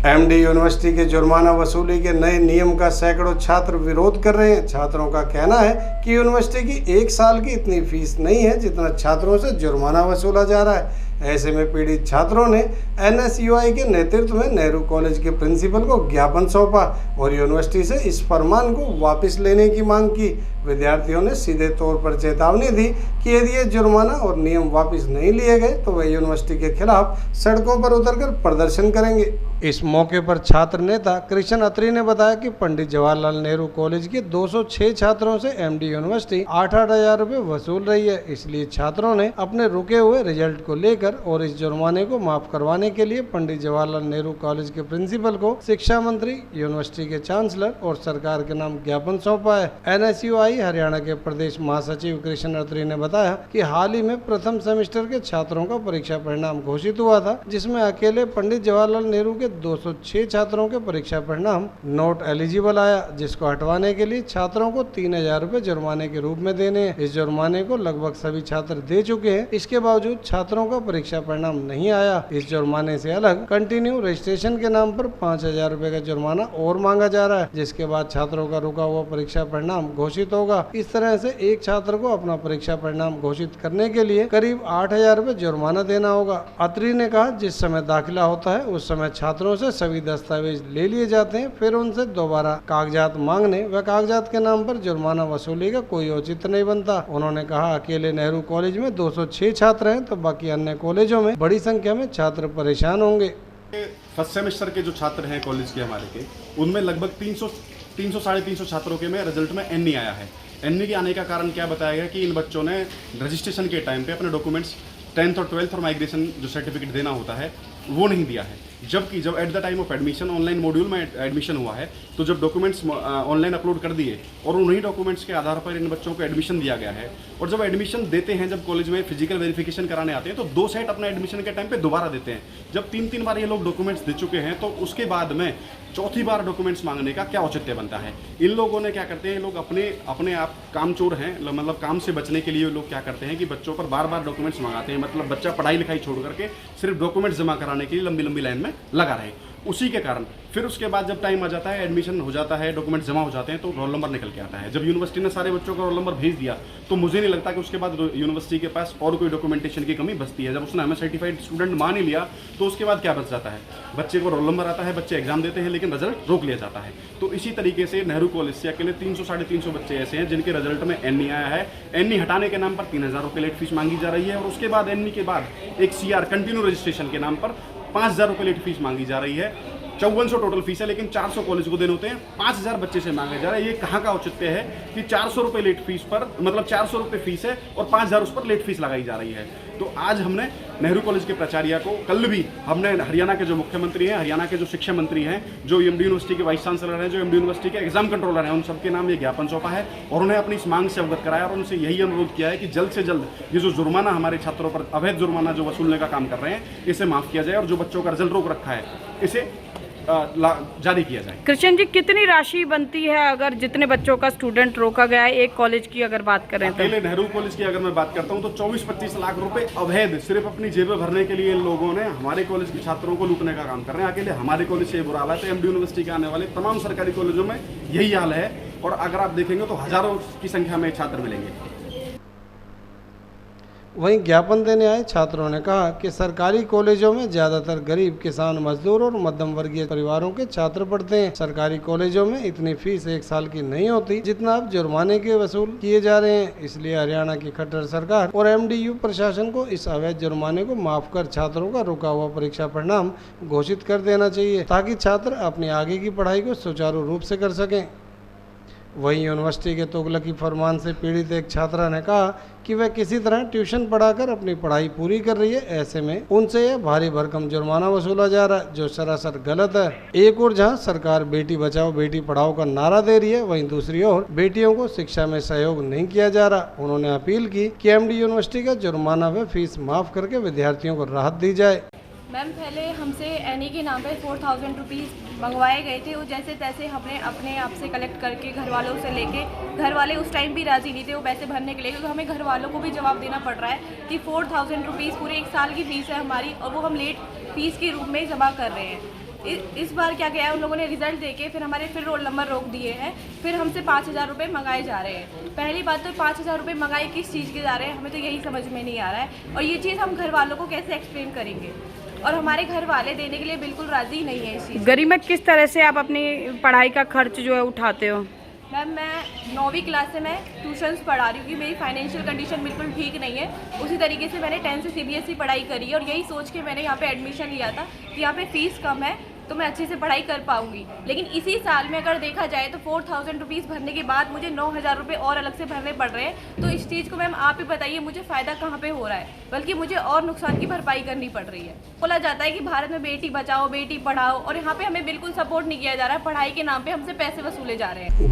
MD university के जुर्माना वसूली के नए नियम का सैकड़ों छात्र विरोध कर रहे हैं। छात्रों का कहना है कि यूनिवर्सिटी की 1 साल की इतनी फीस नहीं है जितना छात्रों से जुर्माना वसूला जा रहा है। ऐसे में पीड़ित छात्रों ने एनएसयूआई के नेतृत्व में नेहरू कॉलेज के प्रिंसिपल को ज्ञापन सौंपा और यूनिवर्सिटी से इस फरमान को वापस लेने की मांग की। विद्यार्थियों ने सीधे तौर पर चेतावनी दी कि यदि ये जुर्माना और नियम वापस नहीं लिए गए तो वे यूनिवर्सिटी के खिलाफ सड़कों पर उतरकर प्रदर्शन करेंगे। इस मौके पर छात्र नेता कृष्ण अत्री ने बताया कि पंडित जवाहरलाल नेहरू कॉलेज के 206 छात्रों से एमडी यूनिवर्सिटी 8-8 हज़ार रुपये वसूल रही है। इसलिए छात्रों ने अपने रुके हुए रिजल्ट को लेकर और इस जुर्माने को माफ करवाने के लिए पंडित जवाहरलाल नेहरू कॉलेज के प्रिंसिपल को शिक्षा मंत्री, यूनिवर्सिटी के चांसलर और सरकार के नाम ज्ञापन सौंपा है। एनएसयूआई हरियाणा के प्रदेश महासचिव कृष्ण अत्री ने बताया कि हाल ही में प्रथम सेमेस्टर के छात्रों का परीक्षा परिणाम घोषित हुआ था, जिसमें अकेले पंडित जवाहरलाल नेहरू के 206 छात्रों के परीक्षा परिणाम नॉट एलिजिबल आया, जिसको हटवाने के लिए छात्रों को 3,000 रुपए जुर्माने के रूप में देने हैं। इस जुर्माने को लगभग सभी छात्र दे चुके हैं। इसके बावजूद छात्रों का परीक्षा परिणाम नहीं आया। इस जुर्माने से अलग कंटिन्यू रजिस्ट्रेशन के नाम पर 5,000 रुपए का जुर्माना और मांगा जा रहा है, जिसके बाद छात्रों का रुका हुआ परीक्षा परिणाम घोषित होगा। इस तरह से एक छात्र को अपना परीक्षा परिणाम घोषित करने के लिए करीब 8,000 रुपए जुर्माना देना होगा। अत्री ने कहा, जिस समय दाखिला होता है उस समय छात्रों से सभी दस्तावेज ले लिए जाते हैं, फिर उनसे दोबारा कागजात मांगने व कागजात के नाम पर जुर्माना वसूली का कोई औचित्य नहीं बनता। उन्होंने कहा, अकेले नेहरू कॉलेज में 206 छात्र हैं तो बाकी अन्य कॉलेजों में बड़ी संख्या में छात्र परेशान होंगे। फर्स्ट सेमेस्टर के जो छात्र हैं कॉलेज के हमारे के, उनमें लगभग 300-350 छात्रों के में रिजल्ट में एन नहीं आया है। एन नहीं आने का कारण क्या बताया गया कि इन बच्चों ने रजिस्ट्रेशन के टाइम पे अपने डॉक्यूमेंट्स 10th और 12th और माइग्रेशन जो सर्टिफिकेट देना होता है वो नहीं दिया है। जबकि जब at the time of admission online module में एडमिशन हुआ है तो जब डॉक्यूमेंट्स ऑनलाइन अपलोड कर दिए और उन्हीं डॉक्यूमेंट्स के आधार पर इन बच्चों को एडमिशन दिया गया है। और जब एडमिशन देते हैं, जब कॉलेज में फिजिकल वेरिफिकेशन कराने आते हैं तो 2 सेट अपना एडमिशन के टाइम पे दोबारा देते हैं। जब 3-3 बार ये लोग डॉक्यूमेंट्स दे चुके हैं तो उसके बाद में चौथी बार डॉक्यूमेंट्स मांगने का क्या औचित्य बनता है। इन लोगों ने क्या करते हैं, लोग अपने आप कामचोर हैं, मतलब काम से बचने के लिए लोग क्या करते हैं कि बच्चों पर बार बार डॉक्यूमेंट्स मंगाते हैं। मतलब बच्चा पढ़ाई लिखाई छोड़ करके सिर्फ डॉक्यूमेंट्स जमा कराने के लिए लंबी लंबी लाइन में लगा रहे। उसी के कारण फिर उसके बाद जब टाइम आ जाता है, एडमिशन हो जाता है, डॉक्यूमेंट जमा हो जाते हैं तो रोल नंबर निकल के आता है। जब यूनिवर्सिटी ने सारे बच्चों का रोल नंबर भेज दिया तो मुझे नहीं लगता कि उसके बाद यूनिवर्सिटी के पास और कोई डॉक्यूमेंटेशन की कमी बचती है। जब उसने हमें सर्टिफाइड स्टूडेंट मान ही लिया तो उसके बाद क्या बच जाता है, बच्चे को रोल नंबर आता है, बच्चे एग्जाम देते हैं लेकिन रिजल्ट रोक लिया जाता है। तो इसी तरीके से नेहरू कॉलेज से अकेले 300-350 बच्चे ऐसे हैं जिनके रिजल्ट में एन नहीं आया है। एन नहीं हटाने के नाम पर 3,000 रुपये लेट फीस मांगी जा रही है और उसके बाद एन नहीं के बाद एक CR कंटिन्यू रजिस्ट्रेशन के नाम पर 5,000 रुपये लेट फीस मांगी जा रही है। 5400 टोटल फीस है लेकिन 400 कॉलेज को देने होते हैं, 5,000 बच्चे से मांगे जा रहे हैं। ये कहाँ का औचित्य है कि 400 रुपये लेट फीस पर, मतलब 400 रुपये फीस है और 5,000 उस पर लेट फीस लगाई जा रही है। तो आज हमने नेहरू कॉलेज के प्राचार्य को, कल भी हमने हरियाणा के जो मुख्यमंत्री हैं, हरियाणा के जो शिक्षा मंत्री हैं, जो एमडी यूनिवर्सिटी के वाइस चांसलर हैं, जो एमडी यूनिवर्सिटी के एग्जाम कंट्रोलर हैं, उन सबके नाम ये ज्ञापन सौंपा है और उन्हें अपनी इस मांग से अवगत कराया और उनसे यही अनुरोध किया है कि जल्द से जल्द ये जो जुर्माना हमारे छात्रों पर अवैध जुर्माना जो वसूलने का काम कर रहे हैं इसे माफ किया जाए और जो बच्चों का रिजल्ट रोक रखा है इसे जारी किया जाए। कृष्ण जी, कितनी राशि बनती है अगर जितने बच्चों का स्टूडेंट रोका गया है एक कॉलेज की अगर बात करें तो? अकेले नेहरू कॉलेज की अगर मैं बात करता हूं तो 24-25 लाख रुपए अवैध सिर्फ अपनी जेबें भरने के लिए इन लोगों ने हमारे कॉलेज के छात्रों को लूटने का काम कर रहे हैं। अकेले हमारे कॉलेज से बुरा हाल है तो एमडी यूनिवर्सिटी के आने वाले तमाम सरकारी कॉलेजों में यही हाल है और अगर आप देखेंगे तो हजारों की संख्या में छात्र मिलेंगे। वहीं ज्ञापन देने आए छात्रों ने कहा कि सरकारी कॉलेजों में ज्यादातर गरीब, किसान, मजदूर और मध्यम वर्गीय परिवारों के छात्र पढ़ते हैं। सरकारी कॉलेजों में इतनी फीस 1 साल की नहीं होती जितना अब जुर्माने के वसूल किए जा रहे हैं। इसलिए हरियाणा की खट्टर सरकार और एमडीयू प्रशासन को इस अवैध जुर्माने को माफ कर छात्रों का रुका हुआ परीक्षा परिणाम घोषित कर देना चाहिए ताकि छात्र अपनी आगे की पढ़ाई को सुचारू रूप से कर सकें। वहीं यूनिवर्सिटी के तुगलकी फरमान से पीड़ित एक छात्रा ने कहा कि वह किसी तरह ट्यूशन पढ़ाकर अपनी पढ़ाई पूरी कर रही है। ऐसे में उनसे यह भारी भरकम जुर्माना वसूला जा रहा है जो सरासर गलत है। एक और जहां सरकार बेटी बचाओ बेटी पढ़ाओ का नारा दे रही है, वहीं दूसरी ओर बेटियों को शिक्षा में सहयोग नहीं किया जा रहा। उन्होंने अपील की कि एमडी यूनिवर्सिटी का जुर्माना व फीस माफ करके विद्यार्थियों को राहत दी जाए। मैम, पहले हमसे एनई के नाम पे 4,000 रुपीज़ मंगवाए गए थे। वो जैसे तैसे हमने अपने आप से कलेक्ट करके घर वालों से लेके, घर वाले उस टाइम भी राज़ी नहीं थे वो पैसे भरने के लिए, क्योंकि हमें घर वालों को भी जवाब देना पड़ रहा है कि 4,000 रुपीज़ पूरे 1 साल की फ़ीस है हमारी और वो हम लेट फीस के रूप में जमा कर रहे हैं। इस बार क्या गया है, उन लोगों ने रिजल्ट देके फिर हमारे फिर रोल नंबर रोक दिए हैं, फिर हमसे 5,000 रुपये मंगाए जा रहे हैं। पहली बात तो 5,000 रुपये मंगाए किस चीज़ के जा रहे हैं, हमें तो यही समझ में नहीं आ रहा है। और ये चीज़ हम घर वालों को कैसे एक्सप्लेन करेंगे, और हमारे घर वाले देने के लिए बिल्कुल राज़ी नहीं है इस चीज़। गरिमा, किस तरह से आप अपनी पढ़ाई का खर्च जो है उठाते हो? मैम, मैं 9वीं क्लास से मैं ट्यूशन्स पढ़ा रही हूँ कि मेरी फाइनेंशियल कंडीशन बिल्कुल ठीक नहीं है। उसी तरीके से मैंने 10th से CBSE पढ़ाई करी है, और यही सोच के मैंने यहाँ पे एडमिशन लिया था कि यहाँ पे फ़ीस कम है तो मैं अच्छे से पढ़ाई कर पाऊँगी। लेकिन इसी साल में अगर देखा जाए तो 4,000 रुपीज़ भरने के बाद मुझे 9,000 रुपये और अलग से भरने पड़ रहे हैं। तो इस चीज़ को मैम आप ही बताइए, मुझे फ़ायदा कहाँ पे हो रहा है, बल्कि मुझे और नुकसान की भरपाई करनी पड़ रही है। बोला जाता है कि भारत में बेटी बचाओ बेटी पढ़ाओ, और यहाँ पे हमें बिल्कुल सपोर्ट नहीं किया जा रहा है। पढ़ाई के नाम पे हमसे पैसे वसूले जा रहे हैं।